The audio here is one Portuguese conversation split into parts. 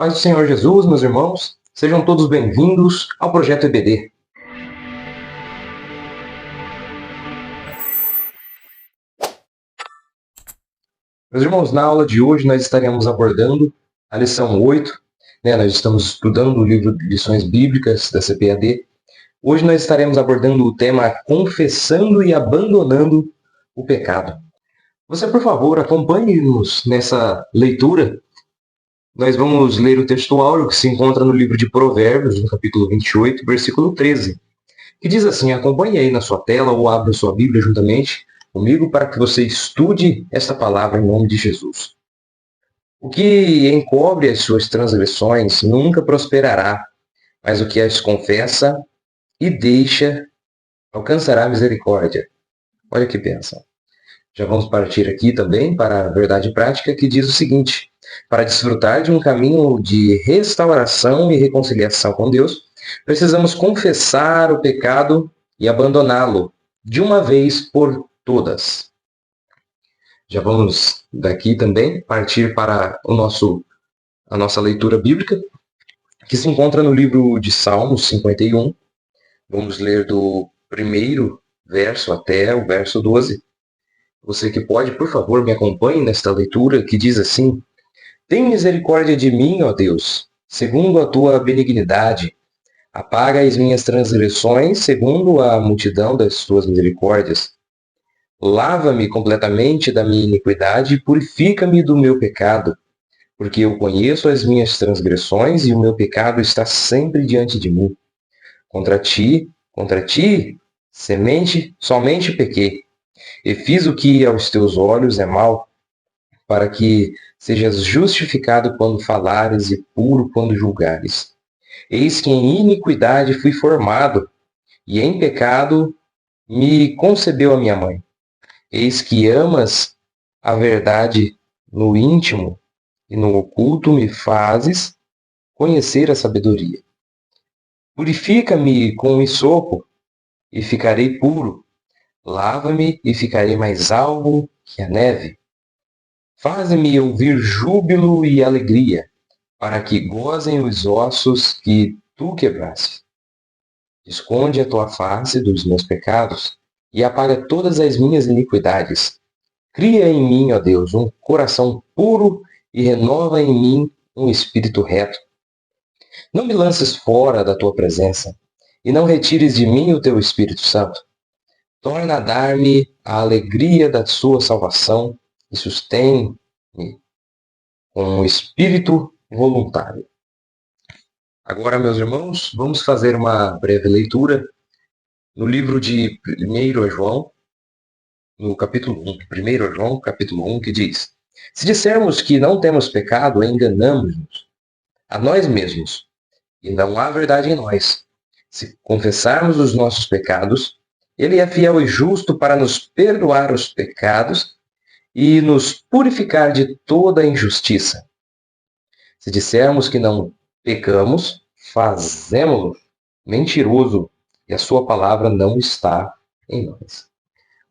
Paz do Senhor Jesus, meus irmãos, sejam todos bem-vindos ao Projeto EBD. Meus irmãos, na aula de hoje nós estaremos abordando a lição 8, nós estamos estudando o livro de lições bíblicas da CPAD. Hoje nós estaremos abordando o tema confessando e abandonando o pecado. Você, por favor, acompanhe-nos nessa leitura. Nós vamos ler o texto áureo que se encontra no livro de Provérbios, no capítulo 28, versículo 13, que diz assim: acompanhe aí na sua tela ou abra sua Bíblia juntamente comigo para que você estude esta palavra em nome de Jesus. O que encobre as suas transgressões nunca prosperará, mas o que as confessa e deixa alcançará misericórdia. Olha que bênção. Já vamos partir aqui também para a verdade prática que diz o seguinte: para desfrutar de um caminho de restauração e reconciliação com Deus, precisamos confessar o pecado e abandoná-lo de uma vez por todas. Já vamos daqui também partir para a nossa leitura bíblica, que se encontra no livro de Salmos 51. Vamos ler do primeiro verso até o verso 12. Você que pode, por favor, me acompanhe nesta leitura que diz assim: tem misericórdia de mim, ó Deus, segundo a tua benignidade. Apaga as minhas transgressões, segundo a multidão das tuas misericórdias. Lava-me completamente da minha iniquidade e purifica-me do meu pecado, porque eu conheço as minhas transgressões e o meu pecado está sempre diante de mim. Contra ti, somente pequei, e fiz o que aos teus olhos é mal, para que sejas justificado quando falares e puro quando julgares. Eis que em iniquidade fui formado, e em pecado me concebeu a minha mãe. Eis que amas a verdade no íntimo, e no oculto me fazes conhecer a sabedoria. Purifica-me com o hisopo, e ficarei puro. Lava-me, e ficarei mais alvo que a neve. Faze-me ouvir júbilo e alegria, para que gozem os ossos que tu quebraste. Esconde a tua face dos meus pecados, e apaga todas as minhas iniquidades. Cria em mim, ó Deus, um coração puro e renova em mim um espírito reto. Não me lances fora da tua presença, e não retires de mim o teu Espírito Santo. Torna a dar-me a alegria da sua salvação e sustém-me com um espírito voluntário. Agora, meus irmãos, vamos fazer uma breve leitura no livro de 1 João, no capítulo 1. 1 João, capítulo 1, que diz: se dissermos que não temos pecado, enganamos-nos a nós mesmos, e não há verdade em nós. Se confessarmos os nossos pecados, ele é fiel e justo para nos perdoar os pecados e nos purificar de toda injustiça. Se dissermos que não pecamos, fazemo-lo mentiroso, e a sua palavra não está em nós.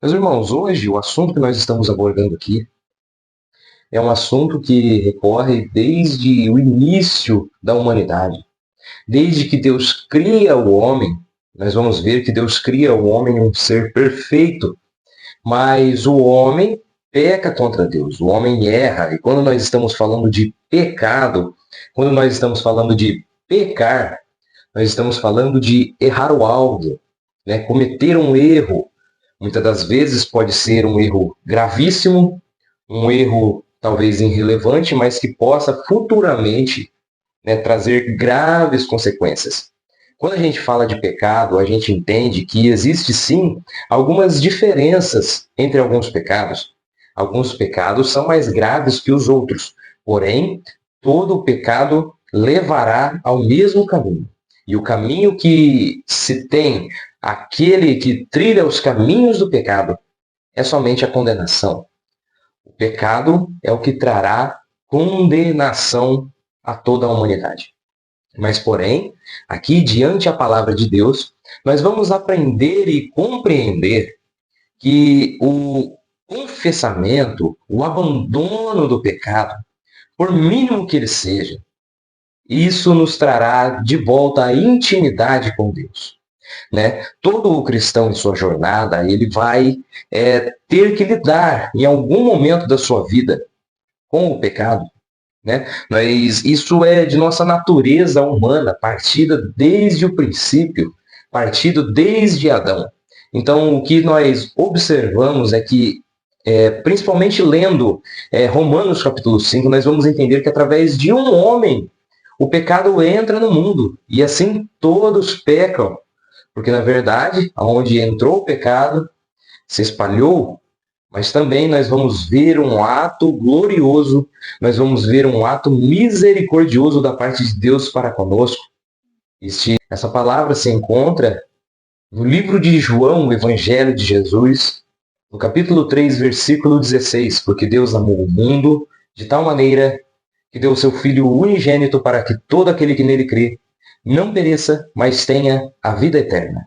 Meus irmãos, hoje o assunto que nós estamos abordando aqui é um assunto que recorre desde o início da humanidade. Desde que Deus cria o homem, nós vamos ver que Deus cria o homem um ser perfeito, mas o homem peca contra Deus, o homem erra. E quando nós estamos falando de pecado, quando nós estamos falando de pecar, nós estamos falando de errar o alvo, cometer um erro. Muitas das vezes pode ser um erro gravíssimo, um erro talvez irrelevante, mas que possa futuramente trazer graves consequências. Quando a gente fala de pecado, a gente entende que existe sim algumas diferenças entre alguns pecados. Alguns pecados são mais graves que os outros, porém, todo pecado levará ao mesmo caminho. E o caminho que se tem, aquele que trilha os caminhos do pecado, é somente a condenação. O pecado é o que trará condenação a toda a humanidade. Mas, porém, aqui diante a palavra de Deus, nós vamos aprender e compreender que o confessamento, o abandono do pecado, por mínimo que ele seja, Isso nos trará de volta a intimidade com Deus. Né? Todo o cristão em sua jornada, ele vai ter que lidar em algum momento da sua vida com o pecado. Né? Mas isso é de nossa natureza humana, partida desde o princípio, partido desde Adão. Então, o que nós observamos é que, principalmente lendo Romanos capítulo 5, nós vamos entender que através de um homem, o pecado entra no mundo, e assim todos pecam. Porque, na verdade, onde entrou o pecado, se espalhou, mas também nós vamos ver um ato glorioso, nós vamos ver um ato misericordioso da parte de Deus para conosco. Essa palavra se encontra no livro de João, o Evangelho de Jesus, no capítulo 3, versículo 16, porque Deus amou o mundo de tal maneira que deu o seu Filho unigênito para que todo aquele que nele crê não pereça, mas tenha a vida eterna.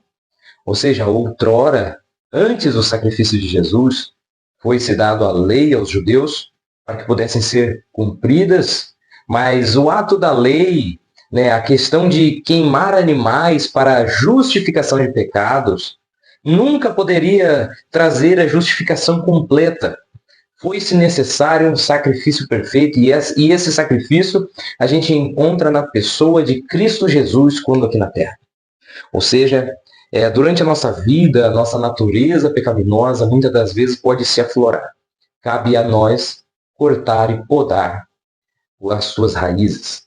Ou seja, outrora, antes do sacrifício de Jesus, foi-se dado a lei aos judeus para que pudessem ser cumpridas, mas o ato da lei, né, a questão de queimar animais para a justificação de pecados, nunca poderia trazer a justificação completa. Foi-se necessário um sacrifício perfeito, e esse sacrifício a gente encontra na pessoa de Cristo Jesus quando aqui na Terra. Ou seja, durante a nossa vida, a nossa natureza pecaminosa muitas das vezes pode se aflorar. Cabe a nós cortar e podar as suas raízes,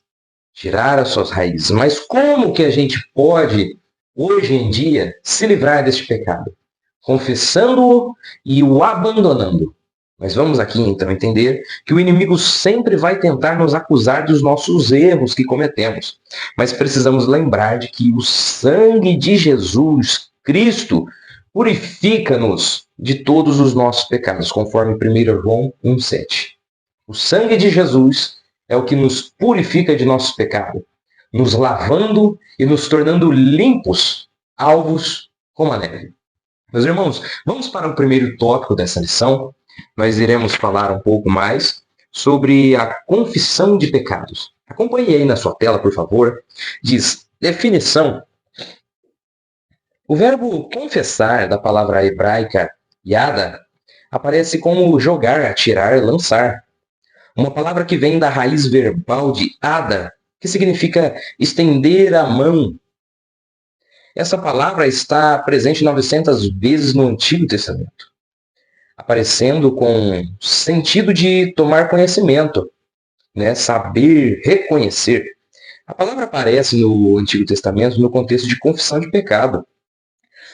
tirar as suas raízes. Mas como que a gente pode, hoje em dia, se livrar deste pecado? Confessando-o e o abandonando. Mas vamos aqui então entender que o inimigo sempre vai tentar nos acusar dos nossos erros que cometemos. Mas precisamos lembrar de que o sangue de Jesus Cristo purifica-nos de todos os nossos pecados, conforme 1 João 1,7. O sangue de Jesus é o que nos purifica de nossos pecados, nos lavando e nos tornando limpos, alvos como a neve. Meus irmãos, vamos para o primeiro tópico dessa lição. Nós iremos falar um pouco mais sobre a confissão de pecados. Acompanhe aí na sua tela, por favor. Diz, definição. O verbo confessar, da palavra hebraica yada, aparece como jogar, atirar, lançar. Uma palavra que vem da raiz verbal de ada, que significa estender a mão. Essa palavra está presente 900 vezes no Antigo Testamento, aparecendo com sentido de tomar conhecimento, né? Saber, reconhecer. A palavra aparece no Antigo Testamento no contexto de confissão de pecado.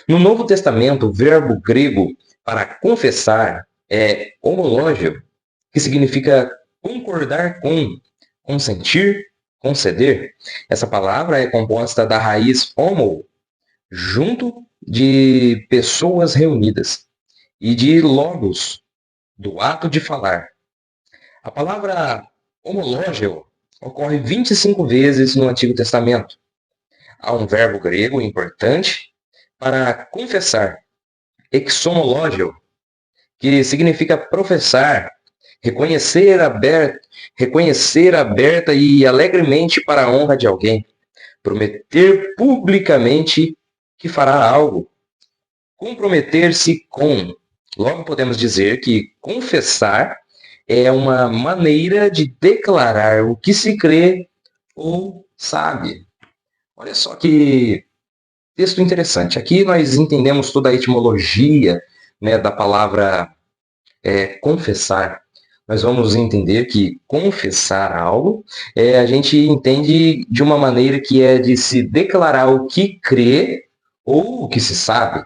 No Novo Testamento, o verbo grego para confessar é homológio, que significa concordar com, consentir, conceder. Essa palavra é composta da raiz homo, junto de pessoas reunidas, e de logos, do ato de falar. A palavra homológio ocorre 25 vezes no Antigo Testamento. Há um verbo grego importante para confessar, exomológio, que significa professar, reconhecer aberta e alegremente para a honra de alguém, prometer publicamente que fará algo, comprometer-se com. Logo podemos dizer que confessar é uma maneira de declarar o que se crê ou sabe. Olha só que texto interessante. Aqui nós entendemos toda a etimologia, né, da palavra confessar. Nós vamos entender que confessar algo, a gente entende de uma maneira que é de se declarar o que crê ou o que se sabe.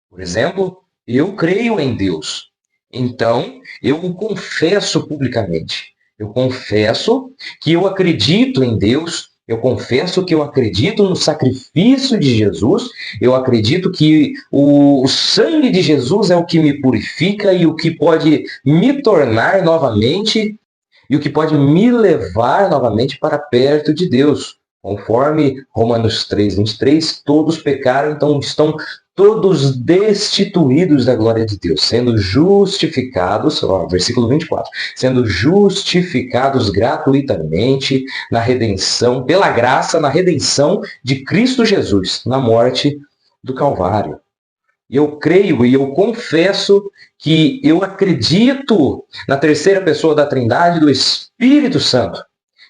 Por exemplo, eu creio em Deus, então eu o confesso publicamente. Eu confesso que eu acredito em Deus, eu confesso que eu acredito no sacrifício de Jesus, eu acredito que o sangue de Jesus é o que me purifica e o que pode me tornar novamente e o que pode me levar novamente para perto de Deus. Conforme Romanos 3:23, todos pecaram, então estão todos destituídos da glória de Deus, sendo justificados, versículo 24, sendo justificados gratuitamente na redenção, pela graça, na redenção de Cristo Jesus, na morte do Calvário. E eu creio e eu confesso que eu acredito na terceira pessoa da Trindade, do Espírito Santo,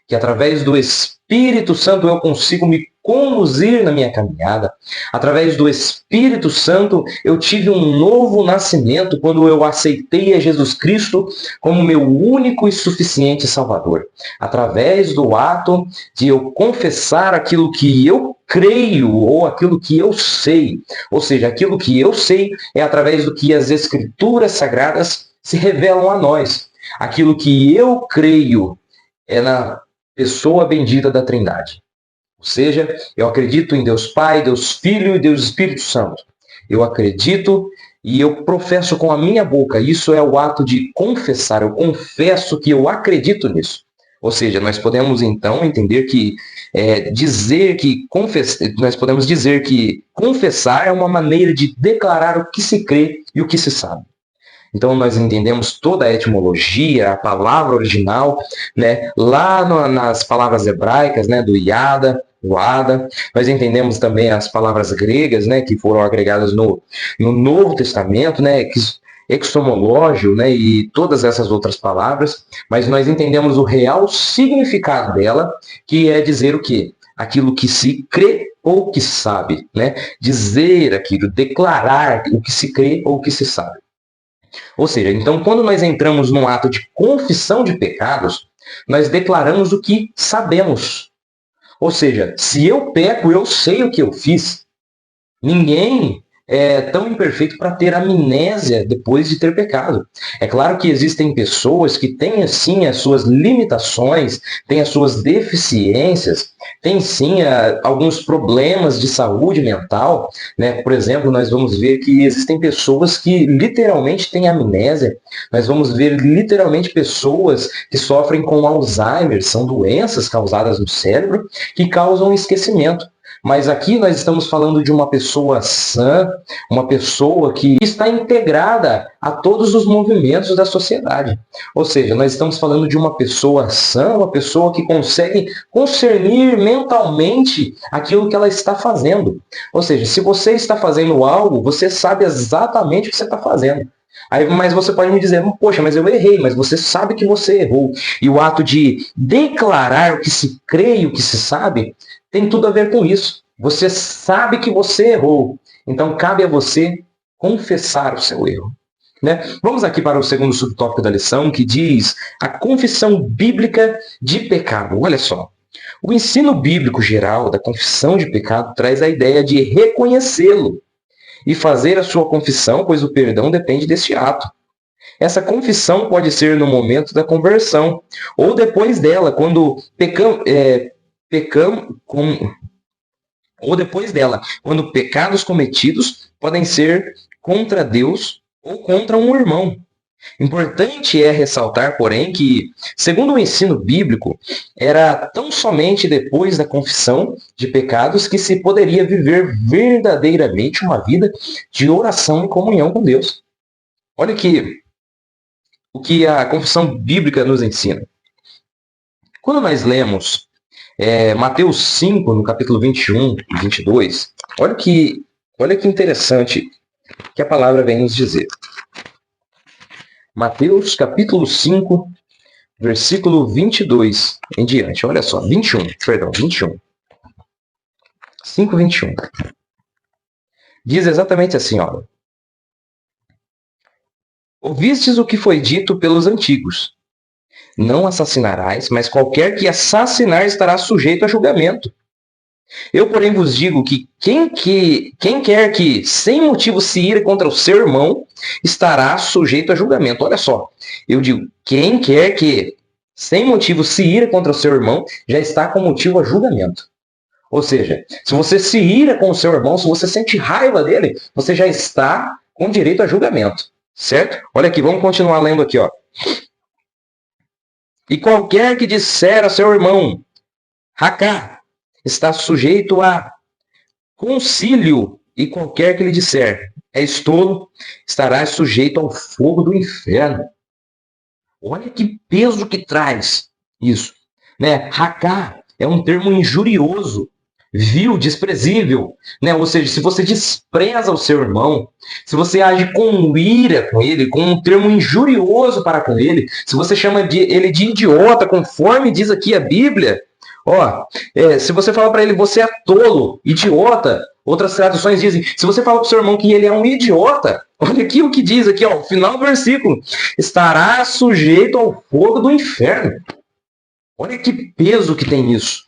que através do Espírito Santo eu consigo me conduzir na minha caminhada. Através do Espírito Santo eu tive um novo nascimento quando eu aceitei a Jesus Cristo como meu único e suficiente Salvador. Através do ato de eu confessar aquilo que eu creio ou aquilo que eu sei. Ou seja, aquilo que eu sei é através do que as Escrituras Sagradas se revelam a nós. Aquilo que eu creio é na pessoa bendita da Trindade. Ou seja, eu acredito em Deus Pai, Deus Filho e Deus Espírito Santo. Eu acredito e eu professo com a minha boca. Isso é o ato de confessar. Eu confesso que eu acredito nisso. Ou seja, nós podemos então entender que nós podemos dizer que confessar é uma maneira de declarar o que se crê e o que se sabe. Então, nós entendemos toda a etimologia, a palavra original, né? Lá nas palavras hebraicas, né? Do Yada, o Ada. Nós entendemos também as palavras gregas, né? Que foram agregadas no Novo Testamento, né? Exomológio, né? E todas essas outras palavras. Mas nós entendemos o real significado dela, que é dizer o quê? Aquilo que se crê ou que sabe, né? Dizer aquilo, declarar o que se crê ou o que se sabe. Ou seja, então quando nós entramos num ato de confissão de pecados, nós declaramos o que sabemos. Ou seja, se eu peco, eu sei o que eu fiz. Ninguém é tão imperfeito para ter amnésia depois de ter pecado. É claro que existem pessoas que têm, assim, as suas limitações, têm as suas deficiências, têm, sim, alguns problemas de saúde mental, né? Por exemplo, nós vamos ver que existem pessoas que literalmente têm amnésia, nós vamos ver literalmente pessoas que sofrem com Alzheimer, são doenças causadas no cérebro que causam esquecimento. Mas aqui nós estamos falando de uma pessoa sã, uma pessoa que está integrada a todos os movimentos da sociedade. Ou seja, nós estamos falando de uma pessoa sã, uma pessoa que consegue concernir mentalmente aquilo que ela está fazendo. Ou seja, se você está fazendo algo, você sabe exatamente o que você está fazendo. Aí, mas você pode me dizer, poxa, mas eu errei, mas você sabe que você errou. E o ato de declarar o que se crê e o que se sabe tem tudo a ver com isso. Você sabe que você errou. Então, cabe a você confessar o seu erro. Né? Vamos aqui para o segundo subtópico da lição, que diz a confissão bíblica de pecado. Olha só. O ensino bíblico geral da confissão de pecado traz a ideia de reconhecê-lo e fazer a sua confissão, pois o perdão depende deste ato. Essa confissão pode ser no momento da conversão, ou depois dela, quando ou depois dela, quando pecados cometidos podem ser contra Deus ou contra um irmão. Importante é ressaltar, porém, que, segundo o ensino bíblico, era tão somente depois da confissão de pecados que se poderia viver verdadeiramente uma vida de oração e comunhão com Deus. Olha aqui o que a confissão bíblica nos ensina. Quando nós lemos Mateus 5, no capítulo 21 e 22, olha que interessante que a palavra vem nos dizer. Mateus capítulo 5, versículo 22 em diante. Olha só, 21. 5, 21. Diz exatamente assim, olha. Ouvistes o que foi dito pelos antigos. Não assassinarás, mas qualquer que assassinar estará sujeito a julgamento. Eu, porém, vos digo que quem quer que, sem motivo, se ire contra o seu irmão, estará sujeito a julgamento. Olha só, eu digo, quem quer que, sem motivo, se ire contra o seu irmão, já está com motivo a julgamento. Ou seja, se você se ira com o seu irmão, se você sente raiva dele, você já está com direito a julgamento. Certo? Olha aqui, vamos continuar lendo aqui, ó. E qualquer que disser a seu irmão, Racá, está sujeito a concílio e qualquer que lhe disser, és tolo, estarás sujeito ao fogo do inferno. Olha que peso que traz isso, né? Racá é um termo injurioso, vil, desprezível, né? Ou seja, se você despreza o seu irmão, se você age com ira com ele, com um termo injurioso para com ele, se você chama ele de idiota, conforme diz aqui a Bíblia, ó, se você fala para ele, você é tolo, idiota, outras traduções dizem, se você fala para o seu irmão que ele é um idiota, olha aqui o que diz aqui, ó, final do versículo, estará sujeito ao fogo do inferno. Olha que peso que tem isso.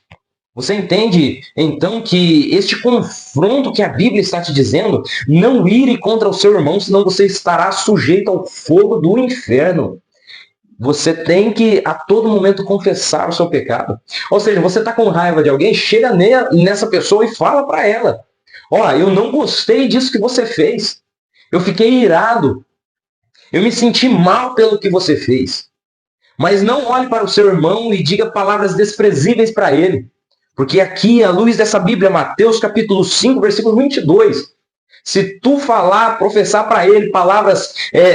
Você entende, então, que este confronto que a Bíblia está te dizendo, não ire contra o seu irmão, senão você estará sujeito ao fogo do inferno. Você tem que, a todo momento, confessar o seu pecado. Ou seja, você está com raiva de alguém, chega nessa pessoa e fala para ela. Ó, eu não gostei disso que você fez. Eu fiquei irado. Eu me senti mal pelo que você fez. Mas não olhe para o seu irmão e diga palavras desprezíveis para ele. Porque aqui, à luz dessa Bíblia, Mateus capítulo 5, versículo 22, se tu falar, professar para ele palavras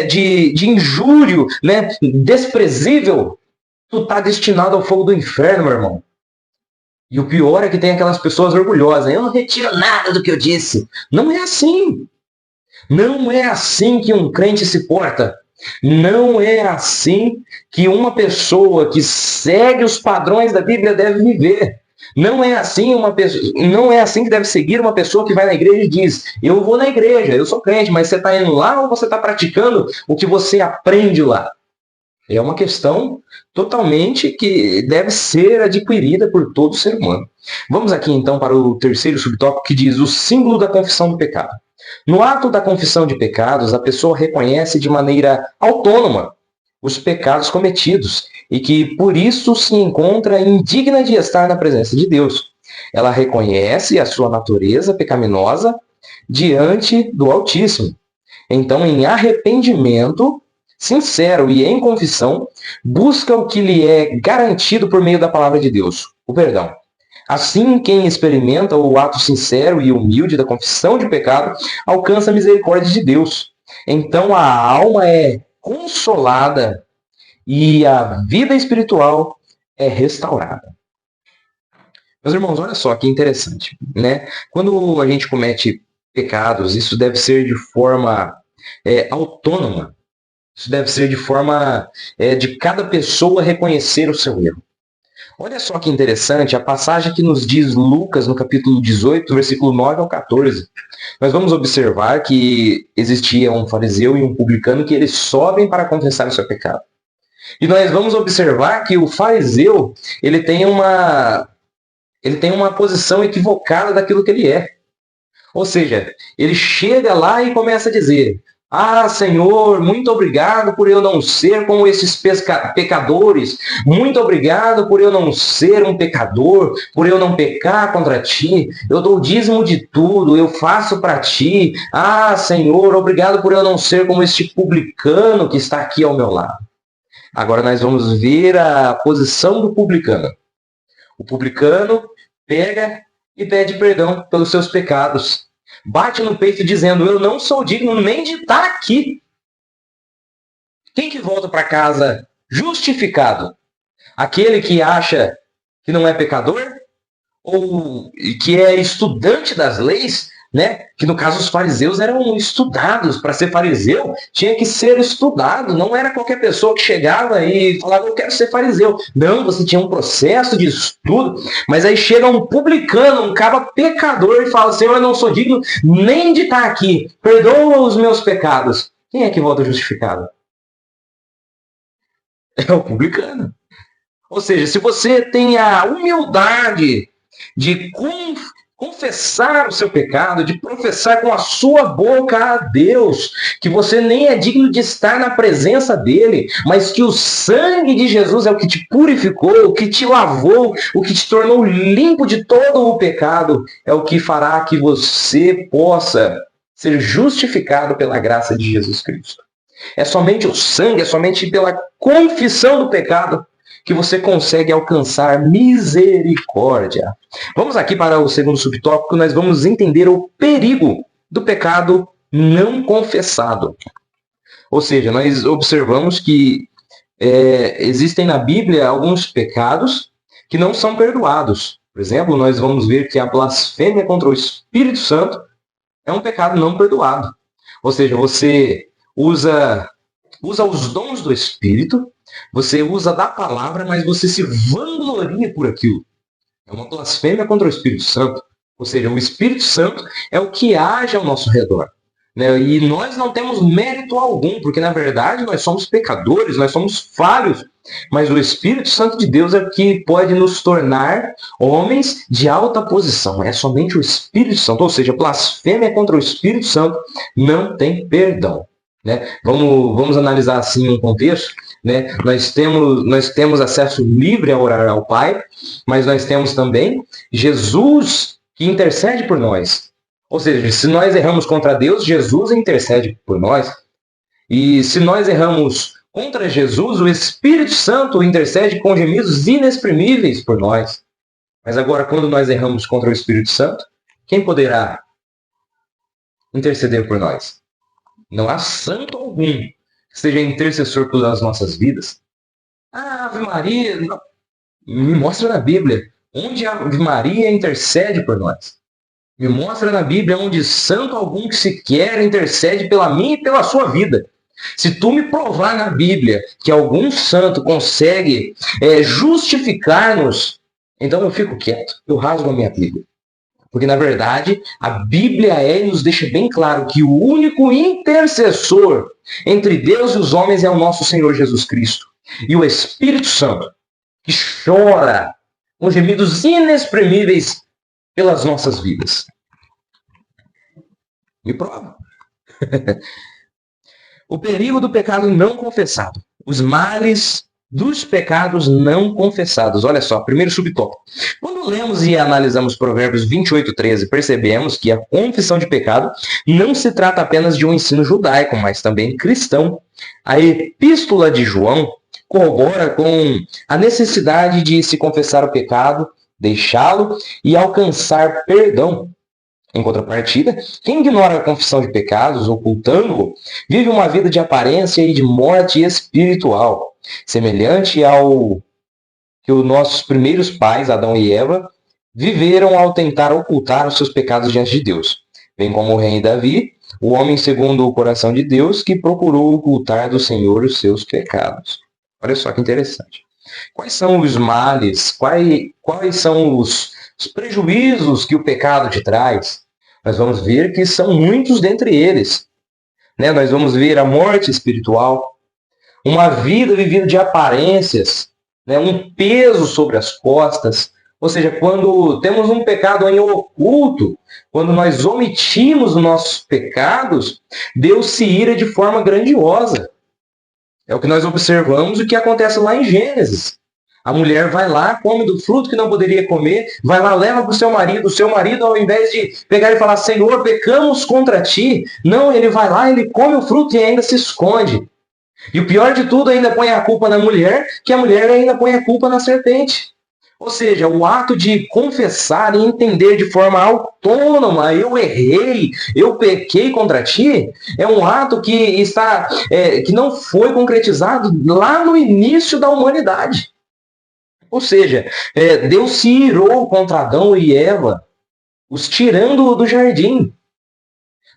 de injúrio, né, desprezível, tu está destinado ao fogo do inferno, meu irmão. E o pior é que tem aquelas pessoas orgulhosas. Eu não retiro nada do que eu disse. Não é assim. Não é assim que um crente se porta. Não é assim que uma pessoa que segue os padrões da Bíblia deve viver. Não é assim não é assim que deve seguir uma pessoa que vai na igreja e diz, eu vou na igreja, eu sou crente, mas você está indo lá ou você está praticando o que você aprende lá? É uma questão totalmente que deve ser adquirida por todo ser humano. Vamos aqui então para o terceiro subtópico que diz o símbolo da confissão do pecado. No ato da confissão de pecados, a pessoa reconhece de maneira autônoma os pecados cometidos e que por isso se encontra indigna de estar na presença de Deus. Ela reconhece a sua natureza pecaminosa diante do Altíssimo. Então, em arrependimento sincero e em confissão, busca o que lhe é garantido por meio da palavra de Deus, o perdão. Assim, quem experimenta o ato sincero e humilde da confissão de pecado alcança a misericórdia de Deus. Então, a alma é consolada e a vida espiritual é restaurada. Meus irmãos, olha só que interessante, né? Quando a gente comete pecados, isso deve ser de forma autônoma. Isso deve ser de forma de cada pessoa reconhecer o seu erro. Olha só que interessante, a passagem que nos diz Lucas, no capítulo 18, versículo 9 ao 14. Nós vamos observar que existia um fariseu e um publicano que eles sobem para confessar o seu pecado. E nós vamos observar que o fariseu, ele tem uma posição equivocada daquilo que ele é. Ou seja, ele chega lá e começa a dizer, ah, Senhor, muito obrigado por eu não ser como esses pecadores. Muito obrigado por eu não ser um pecador, por eu não pecar contra ti. Eu dou o dízimo de tudo, eu faço para ti. Ah, Senhor, obrigado por eu não ser como este publicano que está aqui ao meu lado. Agora nós vamos ver a posição do publicano. O publicano pega e pede perdão pelos seus pecados. Bate no peito dizendo, eu não sou digno nem de estar aqui. Quem que volta para casa justificado? Aquele que acha que não é pecador? Ou que é estudante das leis? Né? Que no caso os fariseus eram estudados. Para ser fariseu tinha que ser estudado. Não era qualquer pessoa que chegava e falava, eu quero ser fariseu. Não, você tinha um processo de estudo. Mas aí chega um publicano, um cara pecador e fala, Senhor, eu não sou digno nem de estar aqui. Perdoa os meus pecados. Quem é que volta justificado? É o publicano. Ou seja, se você tem a humildade de confessar o seu pecado, de professar com a sua boca a Deus, que você nem é digno de estar na presença dele, mas que o sangue de Jesus é o que te purificou, o que te lavou, o que te tornou limpo de todo o pecado, é o que fará que você possa ser justificado pela graça de Jesus Cristo. É somente o sangue, é somente pela confissão do pecado que você consegue alcançar misericórdia. Vamos aqui para o segundo subtópico, nós vamos entender o perigo do pecado não confessado. Ou seja, nós observamos que existem na Bíblia alguns pecados que não são perdoados. Por exemplo, nós vamos ver que a blasfêmia contra o Espírito Santo é um pecado não perdoado. Ou seja, você usa os dons do Espírito, você usa da palavra, mas você se vangloria por aquilo. É uma blasfêmia contra o Espírito Santo. Ou seja, o Espírito Santo é o que age ao nosso redor. Né? E nós não temos mérito algum, porque na verdade nós somos pecadores, nós somos falhos. Mas o Espírito Santo de Deus é o que pode nos tornar homens de alta posição. É somente o Espírito Santo. Ou seja, blasfêmia contra o Espírito Santo não tem perdão. Né? Vamos analisar assim um contexto. Né? Nós temos acesso livre a orar ao Pai, mas nós temos também Jesus que intercede por nós. Ou seja, se nós erramos contra Deus, Jesus intercede por nós. E se nós erramos contra Jesus, o Espírito Santo intercede com gemidos inexprimíveis por nós. Mas agora, quando nós erramos contra o Espírito Santo, quem poderá interceder por nós? Não há santo algum que seja intercessor pelas nossas vidas. Ah, Ave Maria, não. Me mostra na Bíblia onde a Ave Maria intercede por nós. Me mostra na Bíblia onde santo algum que sequer intercede pela minha e pela sua vida. Se tu me provar na Bíblia que algum santo consegue justificar-nos, então eu fico quieto, eu rasgo a minha Bíblia. Porque, na verdade, a Bíblia nos deixa bem claro que o único intercessor entre Deus e os homens é o nosso Senhor Jesus Cristo. E o Espírito Santo, que chora com gemidos inexprimíveis pelas nossas vidas. Me prova. O perigo do pecado não confessado. Os males dos pecados não confessados. Olha só, primeiro subtópico. Quando lemos e analisamos Provérbios 28:13, percebemos que a confissão de pecado não se trata apenas de um ensino judaico, mas também cristão. A epístola de João corrobora com a necessidade de se confessar o pecado, deixá-lo e alcançar perdão. Em contrapartida, quem ignora a confissão de pecados, ocultando-o, vive uma vida de aparência e de morte espiritual, semelhante ao que os nossos primeiros pais, Adão e Eva, viveram ao tentar ocultar os seus pecados diante de Deus. Bem como o rei Davi, o homem segundo o coração de Deus, que procurou ocultar do Senhor os seus pecados. Olha só que interessante. Quais são os males, quais são os prejuízos que o pecado te traz? Nós vamos ver que são muitos dentre eles. Né? Nós vamos ver a morte espiritual, uma vida vivida de aparências, né? Um peso sobre as costas. Ou seja, quando temos um pecado em oculto, quando nós omitimos os nossos pecados, Deus se ira de forma grandiosa. É o que nós observamos e o que acontece lá em Gênesis. A mulher vai lá, come do fruto que não poderia comer, vai lá, leva para o seu marido, ao invés de pegar e falar, Senhor, pecamos contra ti, não, ele vai lá, ele come o fruto e ainda se esconde. E o pior de tudo, ainda põe a culpa na mulher, que a mulher ainda põe a culpa na serpente. Ou seja, o ato de confessar e entender de forma autônoma, eu errei, eu pequei contra ti, é um ato que que não foi concretizado lá no início da humanidade. Ou seja, Deus se irou contra Adão e Eva, os tirando do jardim.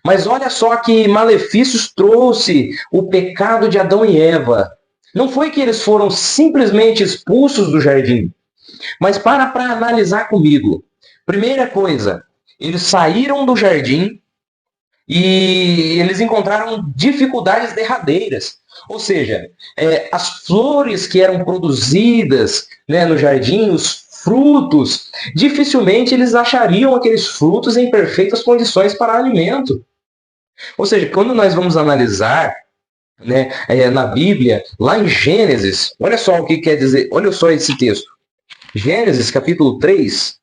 Mas olha só que malefícios trouxe o pecado de Adão e Eva. Não foi que eles foram simplesmente expulsos do jardim. Mas para analisar comigo. Primeira coisa, eles saíram do jardim e eles encontraram dificuldades derradeiras. Ou seja, as flores que eram produzidas, né, no jardim, os frutos, dificilmente eles achariam aqueles frutos em perfeitas condições para alimento. Ou seja, quando nós vamos analisar, né, na Bíblia, lá em Gênesis, olha só o que quer dizer, olha só esse texto. Gênesis capítulo 3.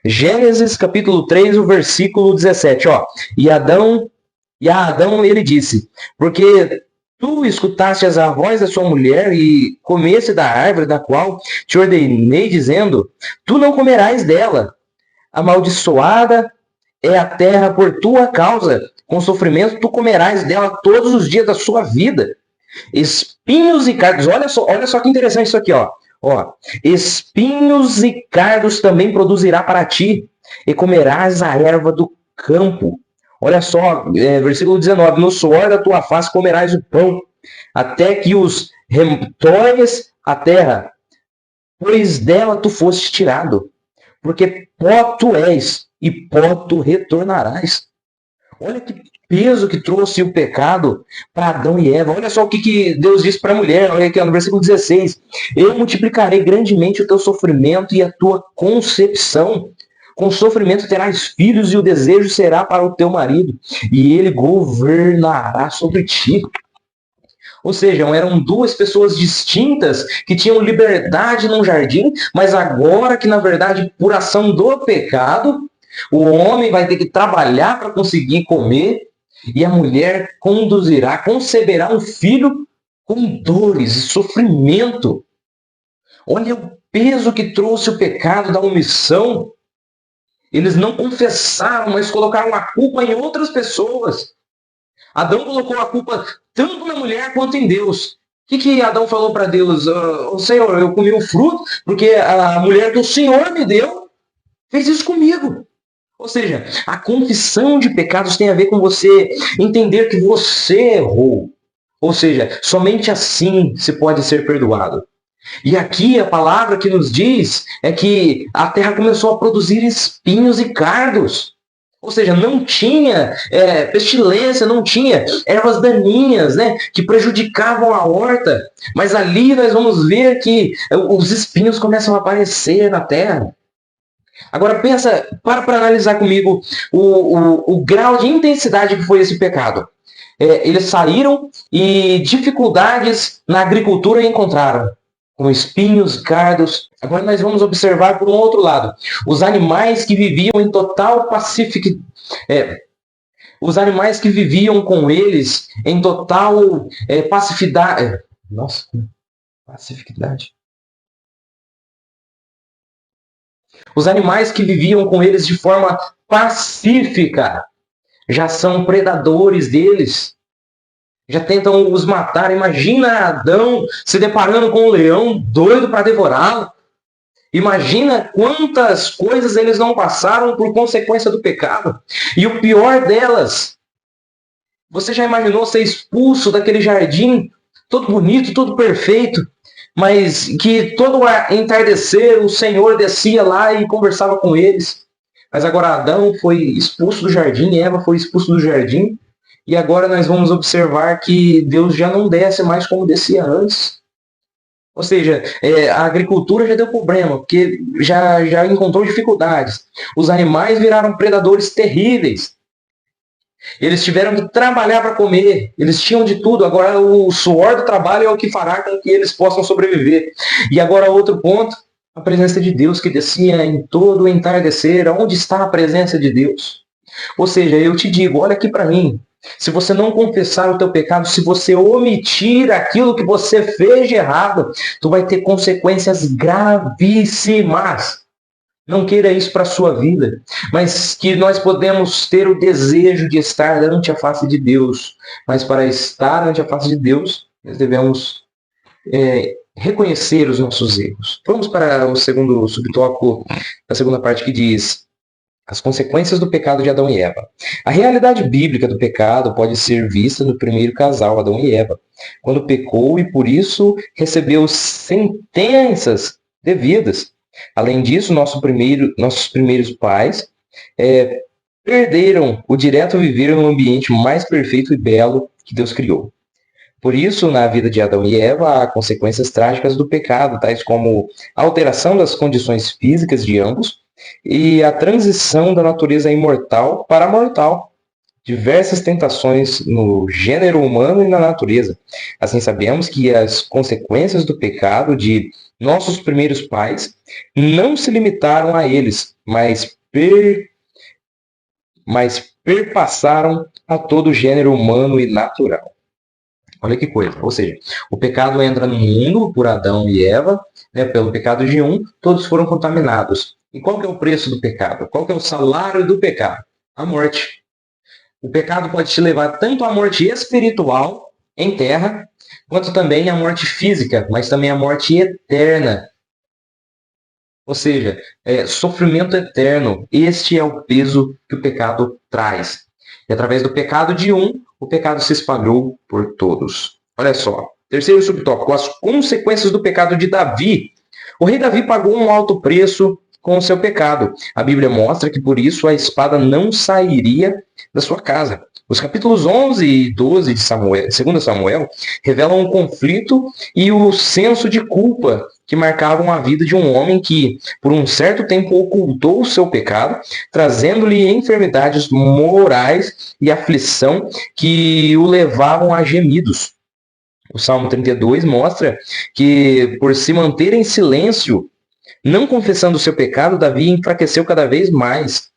Gênesis capítulo 3, o versículo 17. Ó, E a Adão ele disse, porque tu escutastes a voz da sua mulher e comeste da árvore da qual te ordenei, dizendo, tu não comerás dela. Amaldiçoada é a terra por tua causa. Com sofrimento tu comerás dela todos os dias da sua vida. Espinhos e cardos. Olha só que interessante isso aqui, ó. Espinhos e cardos também produzirá para ti, e comerás a erva do campo. Olha só, versículo 19. No suor da tua face comerás o pão, até que os retornes a terra, pois dela tu foste tirado. Porque pó tu és, e pó tu retornarás. Olha que peso que trouxe o pecado para Adão e Eva. Olha só o que Deus disse para a mulher. Olha aqui no versículo 16. Eu multiplicarei grandemente o teu sofrimento e a tua concepção. Com sofrimento terás filhos e o desejo será para o teu marido. E ele governará sobre ti. Ou seja, eram duas pessoas distintas que tinham liberdade num jardim, mas agora que, na verdade, por ação do pecado, o homem vai ter que trabalhar para conseguir comer e a mulher conceberá um filho com dores e sofrimento. Olha o peso que trouxe o pecado da omissão. Eles não confessaram, mas colocaram a culpa em outras pessoas. Adão colocou a culpa tanto na mulher quanto em Deus. O que Adão falou para Deus? Senhor, eu comi um fruto porque a mulher que o Senhor me deu fez isso comigo. Ou seja, a confissão de pecados tem a ver com você entender que você errou. Ou seja, somente assim se pode ser perdoado. E aqui a palavra que nos diz é que a terra começou a produzir espinhos e cardos. Ou seja, não tinha pestilência, não tinha ervas daninhas, né, que prejudicavam a horta. Mas ali nós vamos ver que os espinhos começam a aparecer na terra. Agora pensa, para analisar comigo o grau de intensidade que foi esse pecado. Eles saíram e dificuldades na agricultura encontraram, com espinhos, cardos. Agora nós vamos observar por um outro lado. Os animais que viviam em total os animais que viviam com eles em total pacificidade. Nossa, pacificidade. Os animais que viviam com eles de forma pacífica já são predadores deles. Já tentam os matar. Imagina Adão se deparando com um leão doido para devorá-lo. Imagina quantas coisas eles não passaram por consequência do pecado. E o pior delas, você já imaginou ser expulso daquele jardim todo bonito, todo perfeito, mas que todo entardecer o Senhor descia lá e conversava com eles. Mas agora Adão foi expulso do jardim, Eva foi expulso do jardim, e agora nós vamos observar que Deus já não desce mais como descia antes. Ou seja, a agricultura já deu problema, porque já encontrou dificuldades. Os animais viraram predadores terríveis. Eles tiveram que trabalhar para comer. Eles tinham de tudo. Agora o suor do trabalho é o que fará com que eles possam sobreviver. E agora outro ponto, a presença de Deus que descia em todo o entardecer. Onde está a presença de Deus? Ou seja, eu te digo, olha aqui para mim. Se você não confessar o teu pecado, se você omitir aquilo que você fez de errado, tu vai ter consequências gravíssimas. Não queira isso para a sua vida, mas que nós podemos ter o desejo de estar ante a face de Deus. Mas para estar ante a face de Deus, nós devemos reconhecer os nossos erros. Vamos para o segundo subtópico, a segunda parte que diz as consequências do pecado de Adão e Eva. A realidade bíblica do pecado pode ser vista no primeiro casal, Adão e Eva, quando pecou e por isso recebeu sentenças devidas. Além disso, nossos primeiros pais perderam o direito a viver no ambiente mais perfeito e belo que Deus criou. Por isso, na vida de Adão e Eva, há consequências trágicas do pecado, tais como a alteração das condições físicas de ambos e a transição da natureza imortal para a mortal. Diversas tentações no gênero humano e na natureza. Assim, sabemos que as consequências do pecado de nossos primeiros pais não se limitaram a eles, mas perpassaram a todo o gênero humano e natural. Olha que coisa. Ou seja, o pecado entra no mundo por Adão e Eva, né, pelo pecado de um, todos foram contaminados. E qual que é o preço do pecado? Qual que é o salário do pecado? A morte. O pecado pode te levar tanto à morte espiritual, em terra, quanto também à morte física, mas também à morte eterna. Ou seja, sofrimento eterno. Este é o peso que o pecado traz. E através do pecado de um, o pecado se espalhou por todos. Olha só. Terceiro subtópico, as consequências do pecado de Davi. O rei Davi pagou um alto preço com o seu pecado. A Bíblia mostra que por isso a espada não sairia da sua casa. Os capítulos 11 e 12 de Samuel, 2 Samuel revelam um conflito e o senso de culpa que marcavam a vida de um homem que, por um certo tempo, ocultou o seu pecado, trazendo-lhe enfermidades morais e aflição que o levavam a gemidos. O Salmo 32 mostra que, por se manter em silêncio, não confessando o seu pecado, Davi enfraqueceu cada vez mais,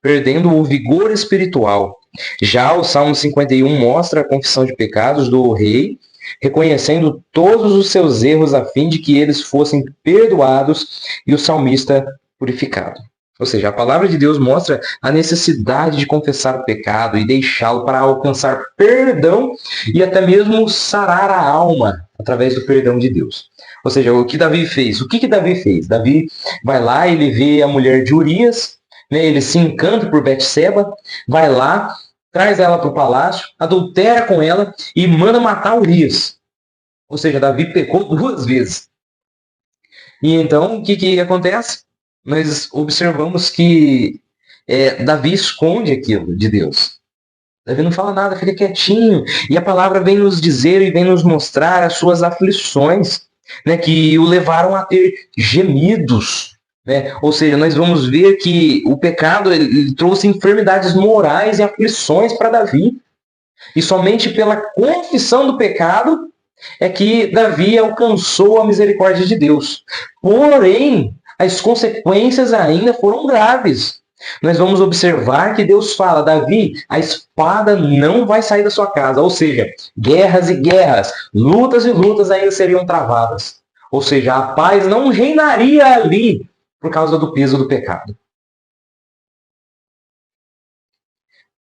perdendo o vigor espiritual. Já o Salmo 51 mostra a confissão de pecados do rei, reconhecendo todos os seus erros a fim de que eles fossem perdoados e o salmista purificado. Ou seja, a palavra de Deus mostra a necessidade de confessar o pecado e deixá-lo para alcançar perdão e até mesmo sarar a alma através do perdão de Deus. Ou seja, o que Davi fez? O que Davi fez? Davi vai lá, ele vê a mulher de Urias, né, ele se encanta por Betseba, vai lá, traz ela para o palácio, adultera com ela e manda matar Urias. Ou seja, Davi pecou 2 vezes. E então, o que acontece? Nós observamos que Davi esconde aquilo de Deus. Davi não fala nada, fica quietinho. E a palavra vem nos dizer e vem nos mostrar as suas aflições, né, que o levaram a ter gemidos. Né? Ou seja, nós vamos ver que o pecado ele trouxe enfermidades morais e aflições para Davi. E somente pela confissão do pecado é que Davi alcançou a misericórdia de Deus. Porém, as consequências ainda foram graves. Nós vamos observar que Deus fala, Davi, a espada não vai sair da sua casa. Ou seja, guerras e guerras, lutas e lutas ainda seriam travadas. Ou seja, a paz não reinaria ali por causa do peso do pecado.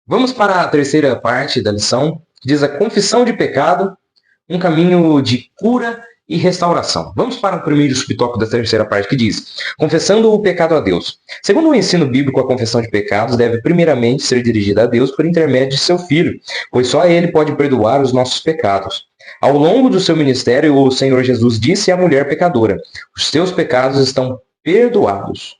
Vamos para a terceira parte da lição, que diz a confissão de pecado, um caminho de cura e restauração. Vamos para o primeiro subtópico da terceira parte, que diz, confessando o pecado a Deus. Segundo o ensino bíblico, a confissão de pecados deve primeiramente ser dirigida a Deus por intermédio de seu Filho, pois só ele pode perdoar os nossos pecados. Ao longo do seu ministério, o Senhor Jesus disse à mulher pecadora, os teus pecados estão perdoados.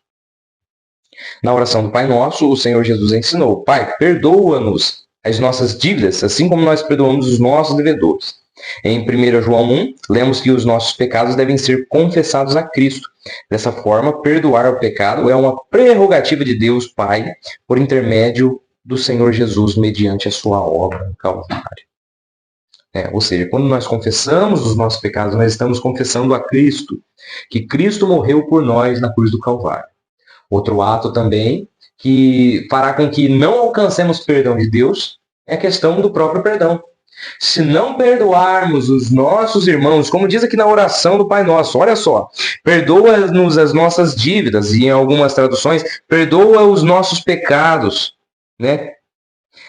Na oração do Pai Nosso, o Senhor Jesus ensinou, Pai, perdoa-nos as nossas dívidas, assim como nós perdoamos os nossos devedores. Em 1 João 1, lemos que os nossos pecados devem ser confessados a Cristo. Dessa forma, perdoar o pecado é uma prerrogativa de Deus Pai, por intermédio do Senhor Jesus, mediante a sua obra no Calvário. Ou seja, quando nós confessamos os nossos pecados, nós estamos confessando a Cristo, que Cristo morreu por nós na cruz do Calvário. Outro ato também que fará com que não alcancemos perdão de Deus é a questão do próprio perdão. Se não perdoarmos os nossos irmãos, como diz aqui na oração do Pai Nosso, olha só, perdoa-nos as nossas dívidas, e em algumas traduções, perdoa os nossos pecados, né?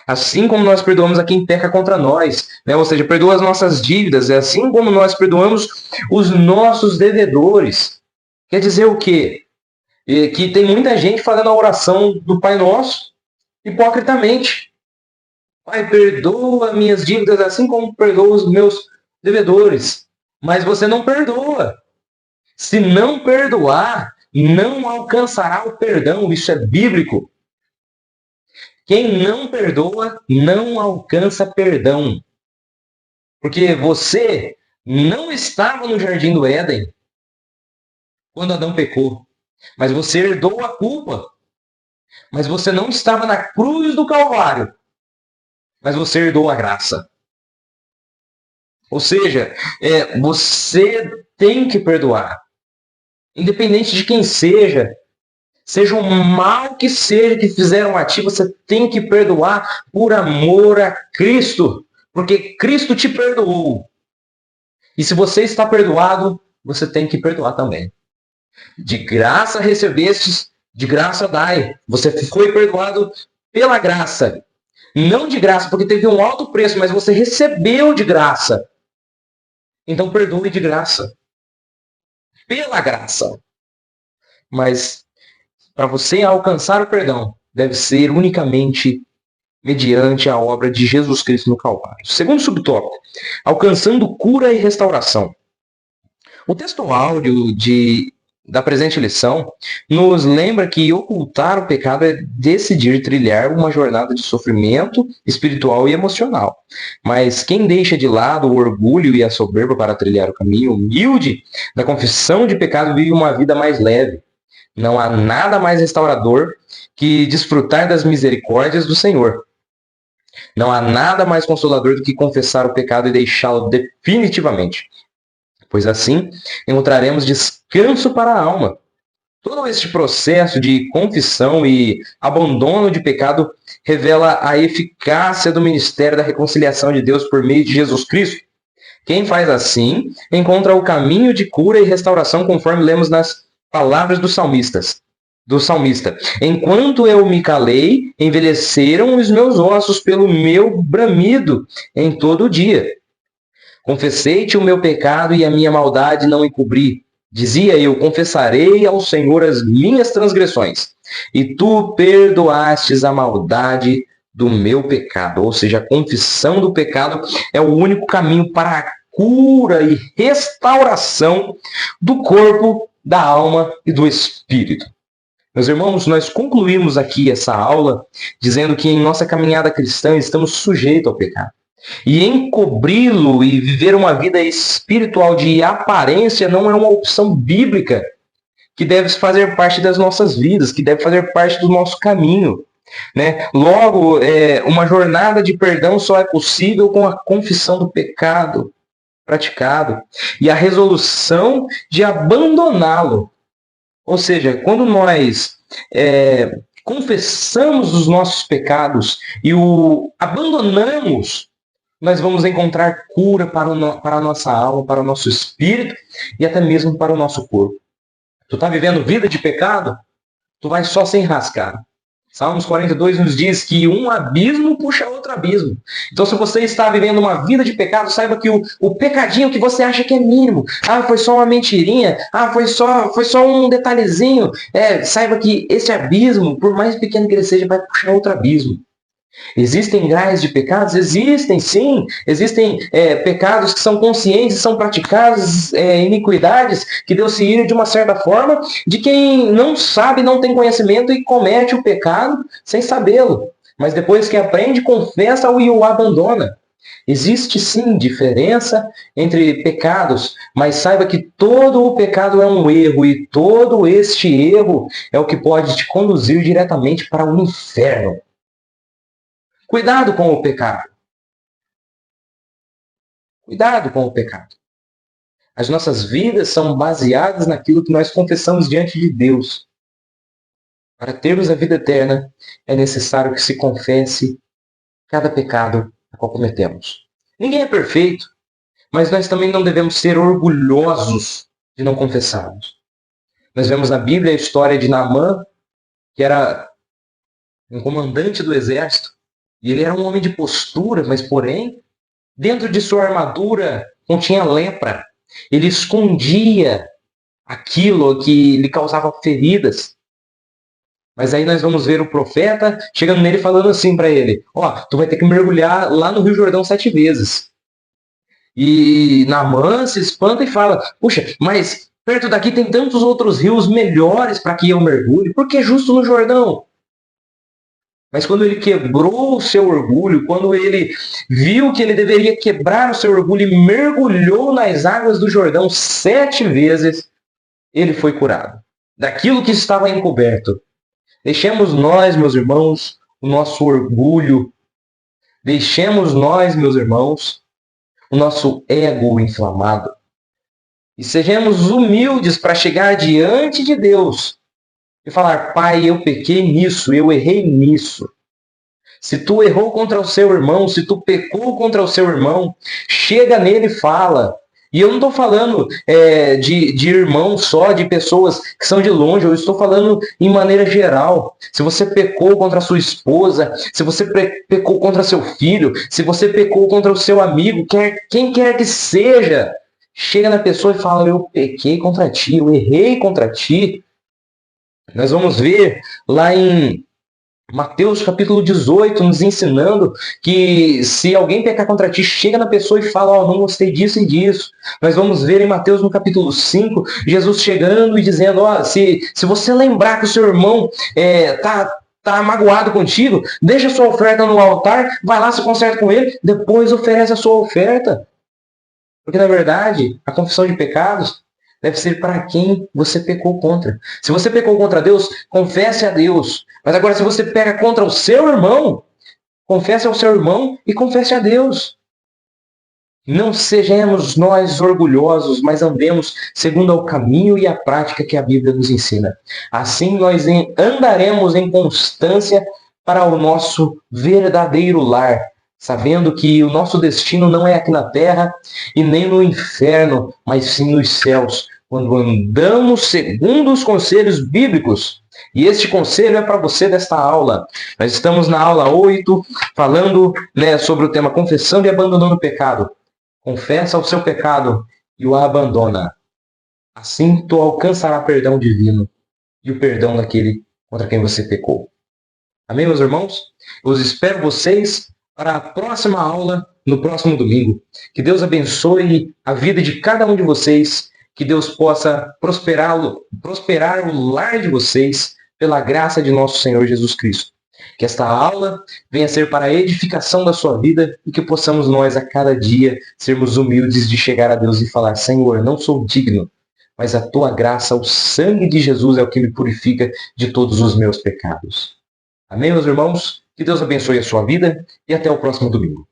Assim como nós perdoamos a quem peca contra nós, né? Ou seja, perdoa as nossas dívidas, assim como nós perdoamos os nossos devedores. Quer dizer o quê? Que tem muita gente fazendo a oração do Pai Nosso hipocritamente. Pai, perdoa minhas dívidas assim como perdoa os meus devedores. Mas você não perdoa. Se não perdoar, não alcançará o perdão. Isso é bíblico. Quem não perdoa, não alcança perdão. Porque você não estava no jardim do Éden quando Adão pecou. Mas você herdou a culpa. Mas você não estava na cruz do Calvário. Mas você herdou a graça. Ou seja, você tem que perdoar. Independente de quem seja. Seja o mal que seja que fizeram a ti, você tem que perdoar por amor a Cristo. Porque Cristo te perdoou. E se você está perdoado, você tem que perdoar também. De graça recebestes, de graça dai. Você foi perdoado pela graça. Não de graça, porque teve um alto preço, mas você recebeu de graça. Então perdoe de graça. Pela graça. Mas para você alcançar o perdão, deve ser unicamente mediante a obra de Jesus Cristo no Calvário. Segundo subtópico, alcançando cura e restauração. O texto áudio da presente lição nos lembra que ocultar o pecado é decidir trilhar uma jornada de sofrimento espiritual e emocional. Mas quem deixa de lado o orgulho e a soberba para trilhar o caminho humilde da confissão de pecado vive uma vida mais leve. Não há nada mais restaurador que desfrutar das misericórdias do Senhor. Não há nada mais consolador do que confessar o pecado e deixá-lo definitivamente. Pois assim, encontraremos descanso para a alma. Todo este processo de confissão e abandono de pecado revela a eficácia do ministério da reconciliação de Deus por meio de Jesus Cristo. Quem faz assim, encontra o caminho de cura e restauração, conforme lemos nas palavras do salmista. Enquanto eu me calei, envelheceram os meus ossos pelo meu bramido em todo o dia. Confessei-te o meu pecado e a minha maldade não encobri. Dizia eu, confessarei ao Senhor as minhas transgressões. E tu perdoastes a maldade do meu pecado. Ou seja, a confissão do pecado é o único caminho para a cura e restauração do corpo, da alma e do espírito. Meus irmãos, nós concluímos aqui essa aula dizendo que em nossa caminhada cristã estamos sujeitos ao pecado. E encobri-lo e viver uma vida espiritual de aparência não é uma opção bíblica que deve fazer parte das nossas vidas, que deve fazer parte do nosso caminho. Né? Logo, uma jornada de perdão só é possível com a confissão do pecado praticado e a resolução de abandoná-lo. Ou seja, quando nós confessamos os nossos pecados e o abandonamos, nós vamos encontrar cura para a nossa alma, para o nosso espírito e até mesmo para o nosso corpo. Tu está vivendo vida de pecado? Tu vai só se enrascar. Salmos 42 nos diz que um abismo puxa outro abismo. Então, se você está vivendo uma vida de pecado, saiba que o pecadinho que você acha que é mínimo, foi só uma mentirinha, foi só um detalhezinho, saiba que esse abismo, por mais pequeno que ele seja, vai puxar outro abismo. Existem graus de pecados? Existem, sim. Existem pecados que são conscientes, são praticados, iniquidades, que Deus se ira de uma certa forma, de quem não sabe, não tem conhecimento e comete o pecado sem sabê-lo. Mas depois que aprende, confessa-o e o abandona. Existe, sim, diferença entre pecados, mas saiba que todo o pecado é um erro e todo este erro é o que pode te conduzir diretamente para o inferno. Cuidado com o pecado. Cuidado com o pecado. As nossas vidas são baseadas naquilo que nós confessamos diante de Deus. Para termos a vida eterna, é necessário que se confesse cada pecado a qual cometemos. Ninguém é perfeito, mas nós também não devemos ser orgulhosos de não confessarmos. Nós vemos na Bíblia a história de Naamã, que era um comandante do exército, e ele era um homem de postura, mas porém, dentro de sua armadura continha lepra. Ele escondia aquilo que lhe causava feridas. Mas aí nós vamos ver o profeta chegando nele falando assim para ele: tu vai ter que mergulhar lá no Rio Jordão 7 vezes. E Naamã se espanta e fala: puxa, mas perto daqui tem tantos outros rios melhores para que eu mergulhe. Por que justo no Jordão? Mas quando ele quebrou o seu orgulho, quando ele viu que ele deveria quebrar o seu orgulho e mergulhou nas águas do Jordão 7 vezes, ele foi curado daquilo que estava encoberto. Deixemos nós, meus irmãos, o nosso orgulho. Deixemos nós, meus irmãos, o nosso ego inflamado. E sejamos humildes para chegar diante de Deus e falar: Pai, eu pequei nisso, eu errei nisso. Se tu errou contra o seu irmão, se tu pecou contra o seu irmão, chega nele e fala: E eu não estou falando de irmãos só, de pessoas que são de longe, eu estou falando em maneira geral. Se você pecou contra a sua esposa, se você pecou contra seu filho, se você pecou contra o seu amigo, quem quer que seja, chega na pessoa e fala, eu pequei contra ti, eu errei contra ti. Nós vamos ver lá em Mateus capítulo 18, nos ensinando que se alguém pecar contra ti, chega na pessoa e fala, ó, não gostei disso e disso. Nós vamos ver em Mateus no capítulo 5, Jesus chegando e dizendo, ó, se você lembrar que o seu irmão tá magoado contigo, deixa a sua oferta no altar, vai lá, se conserta com ele, depois oferece a sua oferta. Porque, na verdade, a confissão de pecados deve ser para quem você pecou contra. Se você pecou contra Deus, confesse a Deus. Mas agora, se você peca contra o seu irmão, confesse ao seu irmão e confesse a Deus. Não sejamos nós orgulhosos, mas andemos segundo o caminho e a prática que a Bíblia nos ensina. Assim nós andaremos em constância para o nosso verdadeiro lar, sabendo que o nosso destino não é aqui na terra e nem no inferno, mas sim nos céus, quando andamos segundo os conselhos bíblicos. E este conselho é para você desta aula. Nós estamos na aula 8, falando sobre o tema confessando e abandonando o pecado. Confessa o seu pecado e o abandona. Assim tu alcançarás perdão divino e o perdão daquele contra quem você pecou. Amém, meus irmãos? Eu espero vocês para a próxima aula, no próximo domingo. Que Deus abençoe a vida de cada um de vocês. Que Deus possa prosperar o lar de vocês pela graça de nosso Senhor Jesus Cristo. Que esta aula venha ser para a edificação da sua vida e que possamos nós, a cada dia, sermos humildes de chegar a Deus e falar, Senhor, não sou digno, mas a tua graça, o sangue de Jesus é o que me purifica de todos os meus pecados. Amém, meus irmãos? Que Deus abençoe a sua vida e até o próximo domingo.